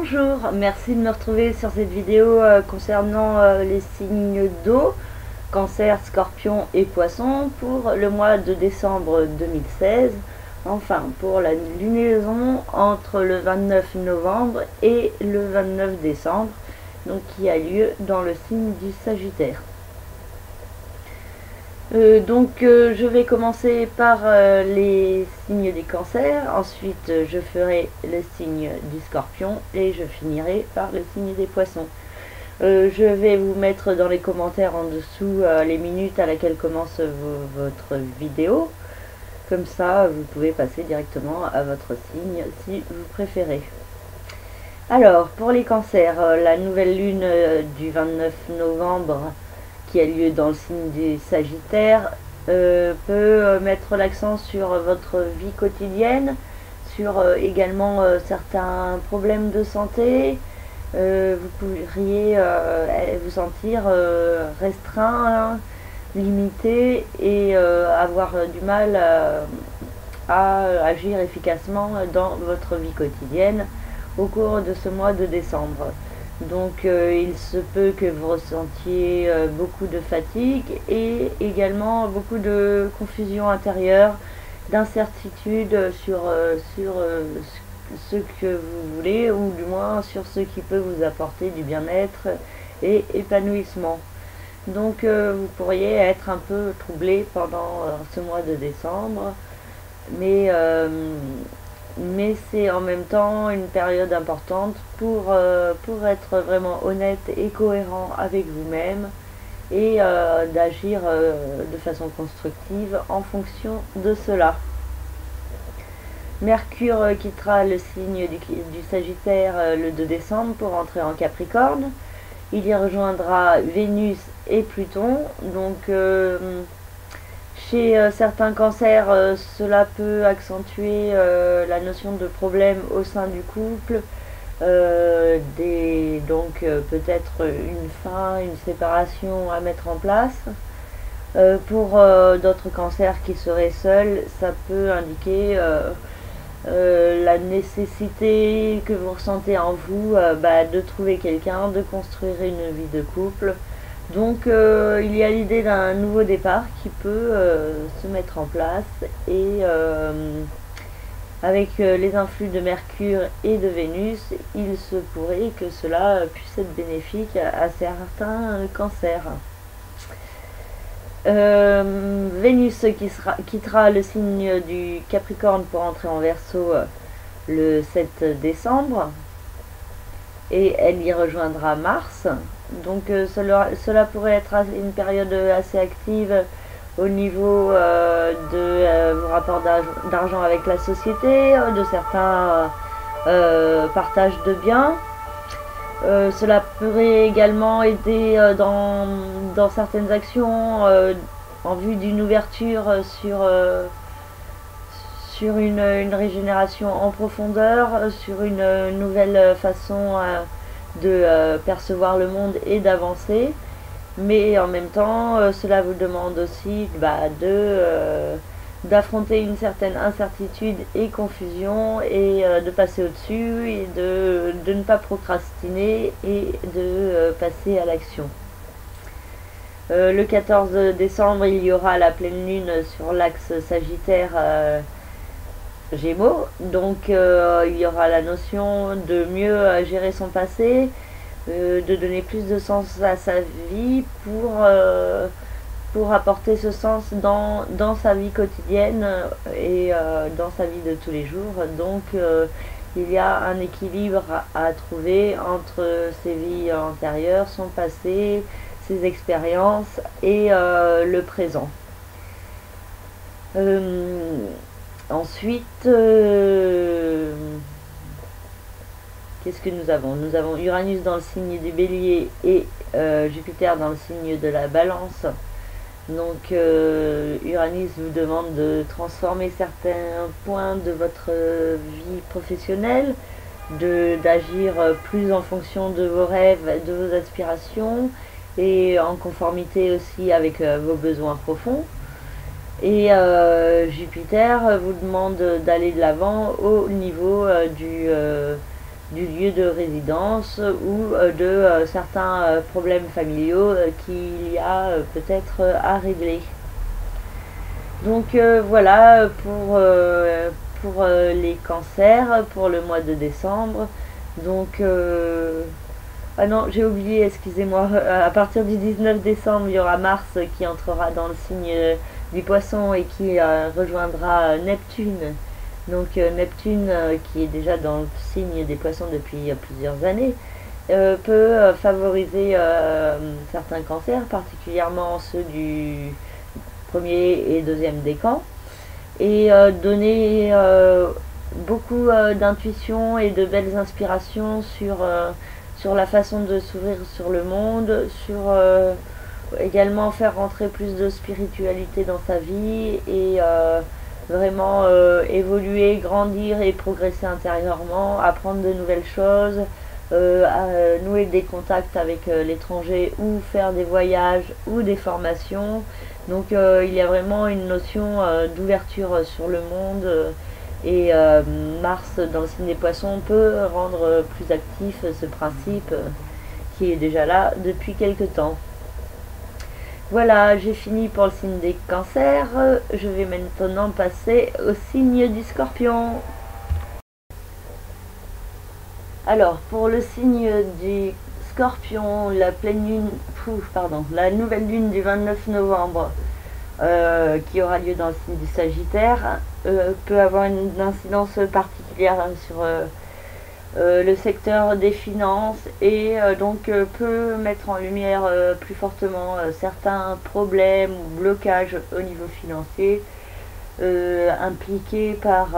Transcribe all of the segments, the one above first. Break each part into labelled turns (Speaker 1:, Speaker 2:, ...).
Speaker 1: Bonjour, merci de me retrouver sur cette vidéo concernant les signes d'eau, Cancer, Scorpion et Poisson pour le mois de décembre 2016, enfin pour la lunaison entre le 29 novembre et le 29 décembre, donc qui a lieu dans le signe du Sagittaire. Je vais commencer par les signes des cancers, ensuite je ferai le signe du scorpion et je finirai par le signe des poissons. Je vais vous mettre dans les commentaires en dessous les minutes à laquelle commence votre vidéo, comme ça vous pouvez passer directement à votre signe si vous préférez. Alors pour les cancers, la nouvelle lune du 29 novembre qui a lieu dans le signe du Sagittaire peut mettre l'accent sur votre vie quotidienne, sur également certains problèmes de santé. Vous pourriez vous sentir restreint, limité et avoir du mal à agir efficacement dans votre vie quotidienne au cours de ce mois de décembre. Donc il se peut que vous ressentiez beaucoup de fatigue et également beaucoup de confusion intérieure, d'incertitude sur ce que vous voulez, ou du moins sur ce qui peut vous apporter du bien-être et épanouissement. Donc vous pourriez être un peu troublé pendant ce mois de décembre, mais c'est en même temps une période importante pour être vraiment honnête et cohérent avec vous-même et d'agir de façon constructive en fonction de cela. Mercure quittera le signe du Sagittaire le 2 décembre pour entrer en Capricorne. Il y rejoindra Vénus et Pluton, donc chez certains cancers, cela peut accentuer la notion de problème au sein du couple, peut-être une fin, une séparation à mettre en place. Pour d'autres cancers qui seraient seuls, ça peut indiquer la nécessité que vous ressentez en vous de trouver quelqu'un, de construire une vie de couple. Donc il y a l'idée d'un nouveau départ qui peut se mettre en place et avec les influx de Mercure et de Vénus, il se pourrait que cela puisse être bénéfique à certains cancers. Vénus quittera le signe du Capricorne pour entrer en Verseau le 7 décembre et elle y rejoindra Mars. Donc cela pourrait être une période assez active au niveau de vos rapports d'argent avec la société, de certains partages de biens. Cela pourrait également aider dans certaines actions en vue d'une ouverture sur une régénération en profondeur, sur une nouvelle façon de percevoir le monde et d'avancer, mais en même temps cela vous demande aussi d'affronter une certaine incertitude et confusion et de passer au-dessus et de ne pas procrastiner et de passer à l'action. Le 14 décembre, il y aura la pleine lune sur l'axe Sagittaire Gémeaux, donc il y aura la notion de mieux gérer son passé, de donner plus de sens à sa vie pour apporter ce sens dans sa vie quotidienne et dans sa vie de tous les jours. Donc il y a un équilibre à trouver entre ses vies antérieures, son passé, ses expériences et le présent. Ensuite, qu'est-ce que nous avons? Nous avons Uranus dans le signe du Bélier et Jupiter dans le signe de la Balance. Donc Uranus vous demande de transformer certains points de votre vie professionnelle, d'agir plus en fonction de vos rêves, de vos aspirations et en conformité aussi avec vos besoins profonds. Et Jupiter vous demande d'aller de l'avant au niveau du lieu de résidence ou de certains problèmes familiaux qu'il y a peut-être à régler. Donc voilà pour les cancers pour le mois de décembre. Donc ah non, j'ai oublié, excusez-moi, à partir du 19 décembre, il y aura Mars qui entrera dans le signe du Poisson et qui rejoindra Neptune. Donc Neptune, qui est déjà dans le signe des Poissons depuis plusieurs années, peut favoriser certains cancers, particulièrement ceux du premier et deuxième décan, et donner beaucoup d'intuition et de belles inspirations sur la façon de s'ouvrir sur le monde, sur également faire rentrer plus de spiritualité dans sa vie et vraiment évoluer, grandir et progresser intérieurement, apprendre de nouvelles choses, nouer des contacts avec l'étranger ou faire des voyages ou des formations. Donc il y a vraiment une notion d'ouverture sur le monde et Mars dans le signe des Poissons peut rendre plus actif ce principe qui est déjà là depuis quelque temps. Voilà, j'ai fini pour le signe des Cancers. Je vais maintenant passer au signe du Scorpion. Alors, pour le signe du Scorpion, la nouvelle lune du 29 novembre, qui aura lieu dans le signe du Sagittaire, peut avoir une incidence particulière sur le secteur des finances et donc peut mettre en lumière plus fortement certains problèmes ou blocages au niveau financier impliqués par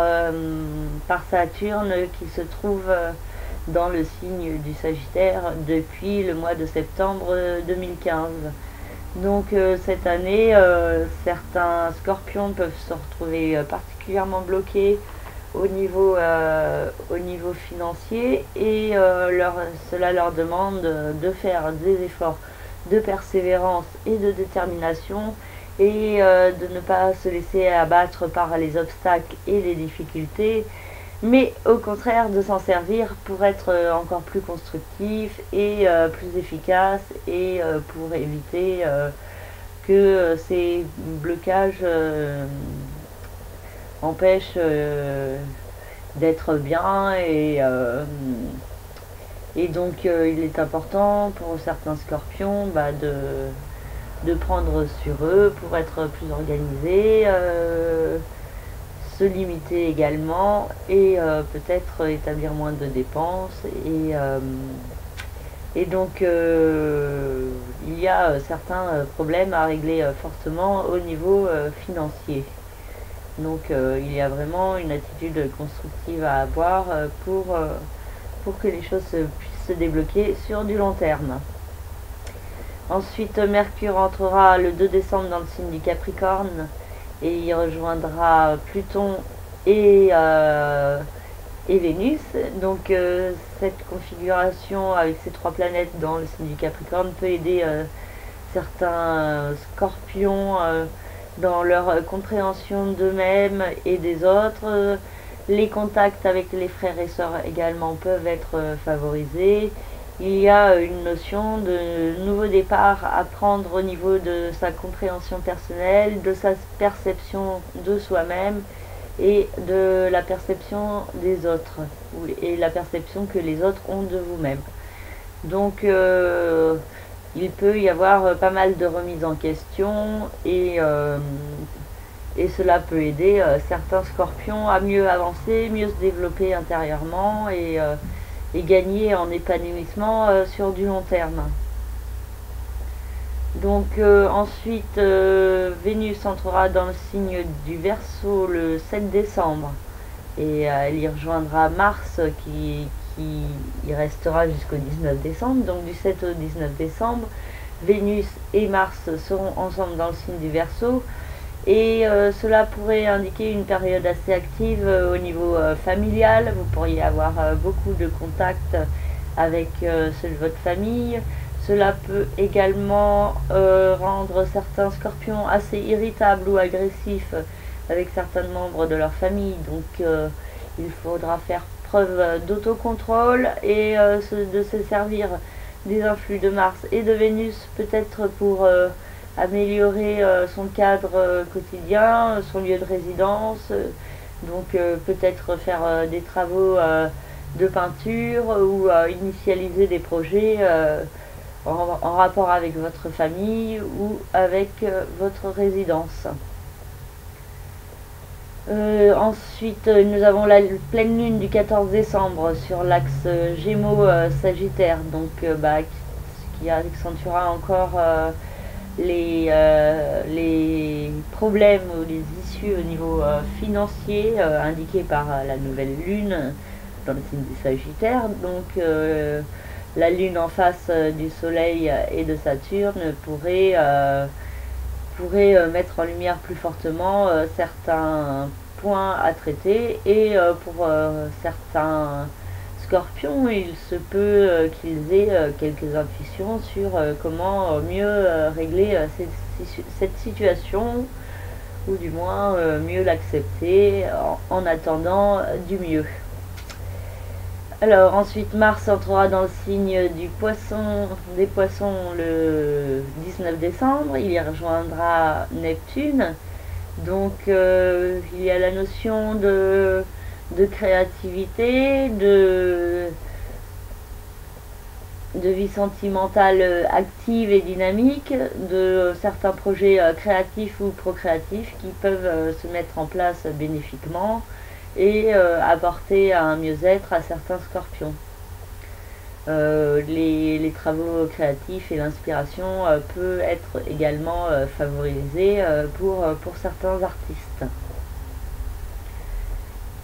Speaker 1: Saturne qui se trouve dans le signe du Sagittaire depuis le mois de septembre 2015. Donc cette année, certains scorpions peuvent se retrouver particulièrement bloqués au niveau financier et cela leur demande de faire des efforts de persévérance et de détermination et de ne pas se laisser abattre par les obstacles et les difficultés, mais au contraire de s'en servir pour être encore plus constructif et plus efficace et pour éviter que ces blocages empêchent d'être bien et donc il est important pour certains scorpions de prendre sur eux pour être plus organisés, se limiter également et peut-être établir moins de dépenses et donc il y a certains problèmes à régler fortement au niveau financier. Donc il y a vraiment une attitude constructive à avoir pour que les choses puissent se débloquer sur du long terme. Ensuite, Mercure entrera le 2 décembre dans le signe du Capricorne et il rejoindra Pluton et Vénus. Donc cette configuration avec ces trois planètes dans le signe du Capricorne peut aider certains scorpions dans leur compréhension d'eux-mêmes et des autres. Les contacts avec les frères et sœurs également peuvent être favorisés. Il y a une notion de nouveau départ à prendre au niveau de sa compréhension personnelle, de sa perception de soi-même et de la perception des autres et la perception que les autres ont de vous-même. Donc il peut y avoir pas mal de remises en question et cela peut aider certains scorpions à mieux avancer, mieux se développer intérieurement et gagner en épanouissement sur du long terme. Donc ensuite Vénus entrera dans le signe du Verseau le 7 décembre et elle y rejoindra Mars qui y restera jusqu'au 19 décembre. Donc du 7 au 19 décembre, Vénus et Mars seront ensemble dans le signe du Verseau et cela pourrait indiquer une période assez active au niveau familial. Vous pourriez avoir beaucoup de contacts avec ceux de votre famille. Cela peut également rendre certains scorpions assez irritables ou agressifs avec certains membres de leur famille. Donc il faudra faire preuve d'autocontrôle et de se servir des influx de Mars et de Vénus, peut-être pour améliorer son cadre quotidien, son lieu de résidence, donc peut-être faire des travaux de peinture ou initialiser des projets en rapport avec votre famille ou avec votre résidence. Ensuite, nous avons la pleine lune du 14 décembre sur l'axe Gémeaux-Sagittaire, donc ce qui accentuera encore les problèmes ou les issues au niveau financier indiqués par la nouvelle lune dans le signe du Sagittaire. Donc la lune en face du soleil et de Saturne pourrait mettre en lumière plus fortement certains points à traiter, et pour certains scorpions, il se peut qu'ils aient quelques intuitions sur comment mieux régler cette situation, ou du moins mieux l'accepter en attendant du mieux. Alors ensuite, Mars entrera dans le signe des poissons le 19 décembre, il y rejoindra Neptune, donc il y a la notion de créativité, de vie sentimentale active et dynamique, de certains projets créatifs ou procréatifs qui peuvent se mettre en place bénéfiquement et apporter un mieux-être à certains scorpions. Les travaux créatifs et l'inspiration peut être également favorisés pour certains artistes.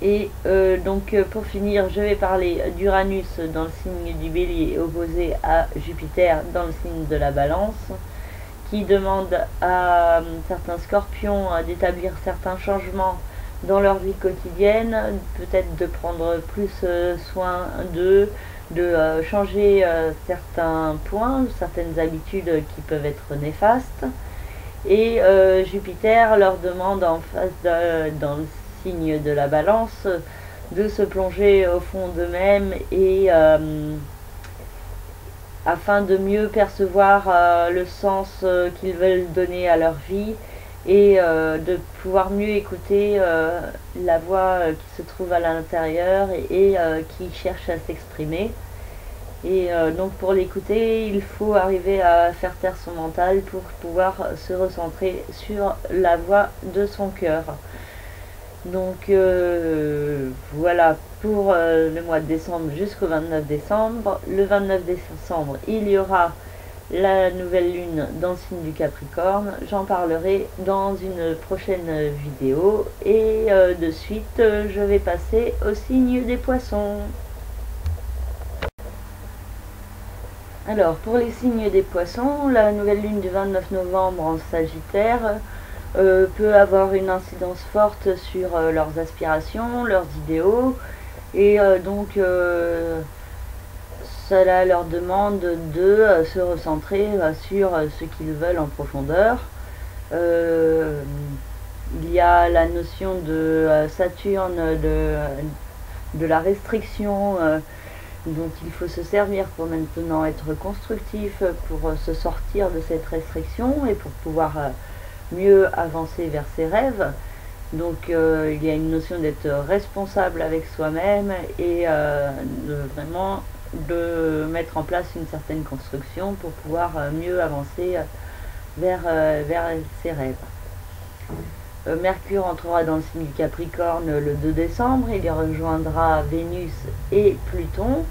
Speaker 1: Et donc pour finir, je vais parler d'Uranus dans le signe du Bélier opposé à Jupiter dans le signe de la Balance, qui demande à certains scorpions d'établir certains changements dans leur vie quotidienne, peut-être de prendre plus soin d'eux, de changer certains points, certaines habitudes qui peuvent être néfastes. Et Jupiter leur demande dans le signe de la Balance de se plonger au fond d'eux-mêmes et afin de mieux percevoir le sens qu'ils veulent donner à leur vie, et de pouvoir mieux écouter la voix qui se trouve à l'intérieur et qui cherche à s'exprimer. Et donc pour l'écouter, il faut arriver à faire taire son mental pour pouvoir se recentrer sur la voix de son cœur. Donc voilà pour le mois de décembre jusqu'au 29 décembre. Le 29 décembre, il y aura la nouvelle lune dans le signe du Capricorne. J'en parlerai dans une prochaine vidéo, et de suite je vais passer au signe des Poissons. Alors pour les signes des Poissons, la nouvelle lune du 29 novembre en Sagittaire peut avoir une incidence forte sur leurs aspirations, leurs idéaux, et donc cela leur demande de se recentrer sur ce qu'ils veulent en profondeur. Il y a la notion de Saturne, de la restriction dont il faut se servir pour maintenant être constructif, pour se sortir de cette restriction et pour pouvoir mieux avancer vers ses rêves. Donc il y a une notion d'être responsable avec soi-même et vraiment de mettre en place une certaine construction pour pouvoir mieux avancer vers ses rêves. Mercure entrera dans le signe du Capricorne le 2 décembre, il y rejoindra Vénus et Pluton.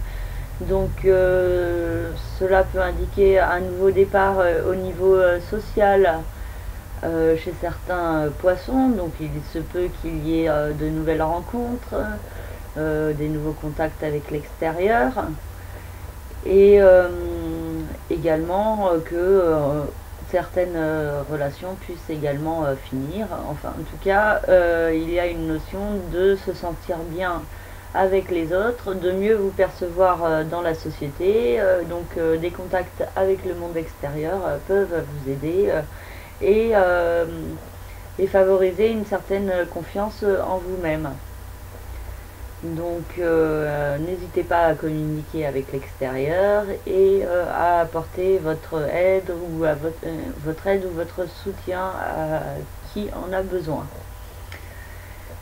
Speaker 1: Donc cela peut indiquer un nouveau départ au niveau social chez certains poissons, donc il se peut qu'il y ait de nouvelles rencontres, des nouveaux contacts avec l'extérieur, et également que certaines relations puissent également finir. Enfin, en tout cas, il y a une notion de se sentir bien avec les autres, de mieux vous percevoir dans la société, donc des contacts avec le monde extérieur peuvent vous aider et favoriser une certaine confiance en vous-même. Donc n'hésitez pas à communiquer avec l'extérieur et à apporter votre aide ou votre soutien à qui en a besoin.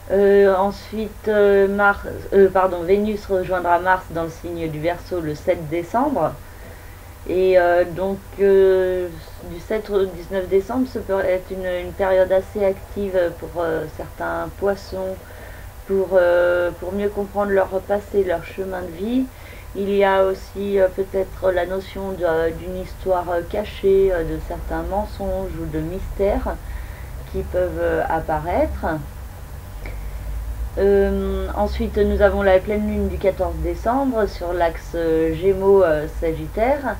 Speaker 1: Ensuite, Vénus rejoindra Mars dans le signe du Verseau le 7 décembre. Et donc du 7 au 19 décembre, ça peut être une période assez active pour certains poissons, pour mieux comprendre leur passé, leur chemin de vie. Il y a aussi peut-être la notion d'une histoire cachée, de certains mensonges ou de mystères qui peuvent apparaître. Ensuite, nous avons la pleine lune du 14 décembre sur l'axe Gémeaux-Sagittaire.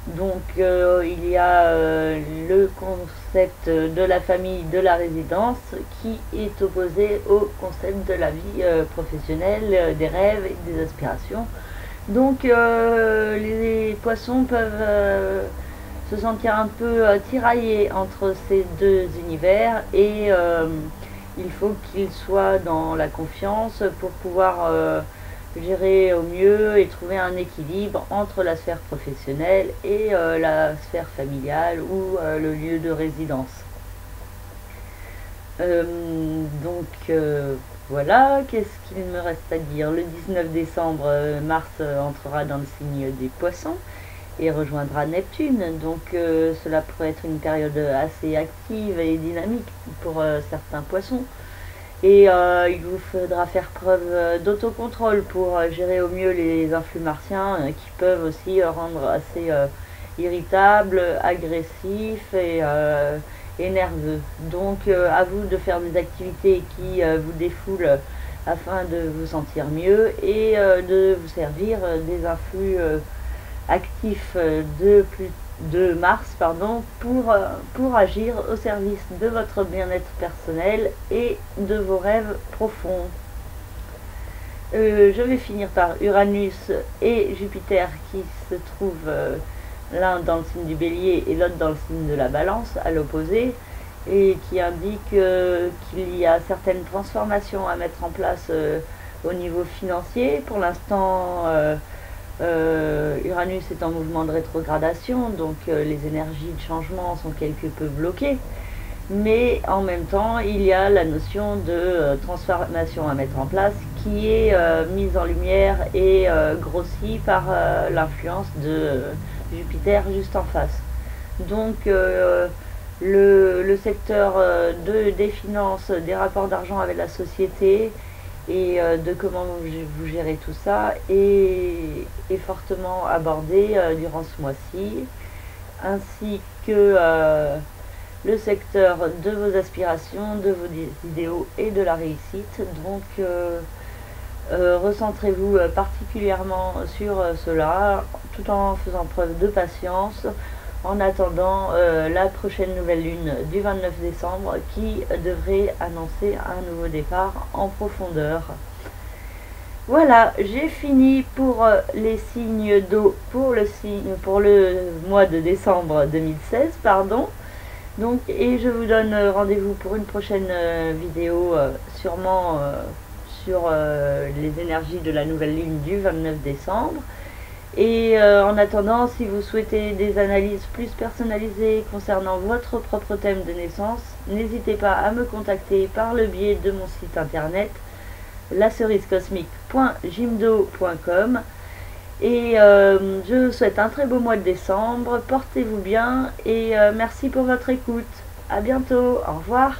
Speaker 1: Donc, il y a le concept de la famille, de la résidence, qui est opposé au concept de la vie professionnelle, des rêves et des aspirations. Donc, les poissons peuvent se sentir un peu tiraillés entre ces deux univers et il faut qu'ils soient dans la confiance pour pouvoir gérer au mieux et trouver un équilibre entre la sphère professionnelle et la sphère familiale ou le lieu de résidence. Voilà, qu'est-ce qu'il me reste à dire? Le 19 décembre, Mars entrera dans le signe des Poissons et rejoindra Neptune, donc cela pourrait être une période assez active et dynamique pour certains poissons. Et il vous faudra faire preuve d'autocontrôle pour gérer au mieux les influx martiens qui peuvent aussi rendre assez irritables, agressifs et nerveux. Donc à vous de faire des activités qui vous défoulent afin de vous sentir mieux et de vous servir des influx actifs de Mars pour agir au service de votre bien-être personnel et de vos rêves profonds. Je vais finir par Uranus et Jupiter qui se trouvent l'un dans le signe du Bélier et l'autre dans le signe de la Balance, à l'opposé, et qui indique qu'il y a certaines transformations à mettre en place au niveau financier. Pour l'instant, Uranus est en mouvement de rétrogradation, donc les énergies de changement sont quelque peu bloquées, mais en même temps il y a la notion de transformation à mettre en place qui est mise en lumière et grossie par l'influence de Jupiter juste en face. Donc le secteur des finances, des rapports d'argent avec la société et de comment vous gérez tout ça est fortement abordé durant ce mois-ci, ainsi que le secteur de vos aspirations, de vos idéaux et de la réussite. Donc recentrez-vous particulièrement sur cela tout en faisant preuve de patience en attendant la prochaine nouvelle lune du 29 décembre qui devrait annoncer un nouveau départ en profondeur. Voilà, j'ai fini pour les signes d'eau pour le mois de décembre 2016, pardon. Donc, et je vous donne rendez-vous pour une prochaine vidéo sûrement sur les énergies de la nouvelle lune du 29 décembre. Et en attendant, si vous souhaitez des analyses plus personnalisées concernant votre propre thème de naissance, n'hésitez pas à me contacter par le biais de mon site internet lacerisecosmique.jimdo.com. Et je vous souhaite un très beau mois de décembre, portez-vous bien et merci pour votre écoute. À bientôt, au revoir.